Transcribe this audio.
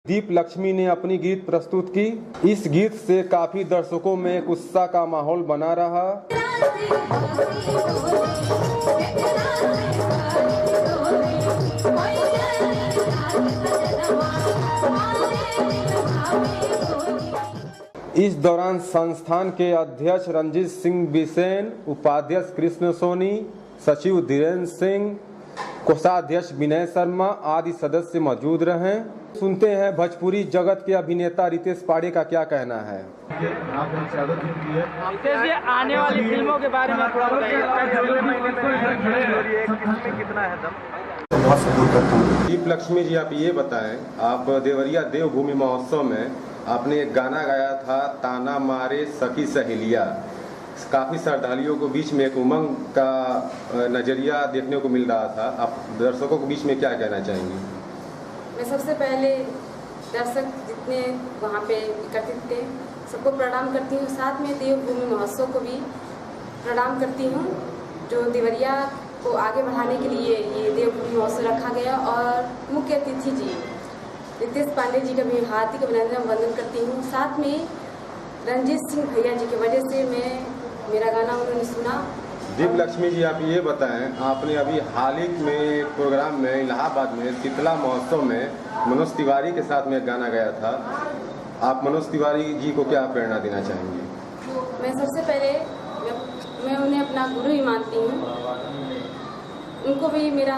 दीप लक्ष्मी ने अपनी गीत प्रस्तुत की। इस गीत से काफी दर्शकों में एक उत्साह का माहौल बना रहा। इस दौरान संस्थान के अध्यक्ष रंजीत सिंह बिसेन, उपाध्यक्ष कृष्ण सोनी, सचिव धीरेन्द्र सिंह, कोषाध्यक्ष विनय शर्मा आदि सदस्य मौजूद रहे। सुनते हैं भोजपुरी जगत के अभिनेता रितेश पाड़े का क्या कहना है। आने वाली फिल्मों के बारे में थोड़ा बताइए। दीप लक्ष्मी जी, आप ये बताएं, आप देवरिया देवभूमि महोत्सव में आपने एक गाना गाया था, ताना मारे सखी सहेलिया। काफी श्रद्धालुओं को बीच में एक उमंग का नजरिया देखने को मिल रहा था। आप दर्शकों के बीच में क्या कहना चाहेंगी? मैं सबसे पहले दर्शक जितने वहाँ पे एकत्रित थे सबको प्रणाम करती हूँ। साथ में देवभूमि महोत्सव को भी प्रणाम करती हूँ, जो देवरिया को आगे बढ़ाने के लिए ये देवभूमि महोत्सव रखा गया। और मुख्य अतिथि जी रितेश पांडे जी का भी हार्दिक अभिनंदन वंदन करती हूँ। साथ में रंजीत सिंह भैया जी की वजह से मेरा गाना उन्होंने सुना। दीप लक्ष्मी जी, आप ये बताएं, आपने अभी हाल ही में एक प्रोग्राम में इलाहाबाद में शीतला महोत्सव में मनोज तिवारी के साथ में एक गाना गाया था। आप मनोज तिवारी जी को क्या प्रेरणा देना चाहेंगी? मैं सबसे पहले मैं उन्हें अपना गुरु ही मानती हूँ। उनको भी मेरा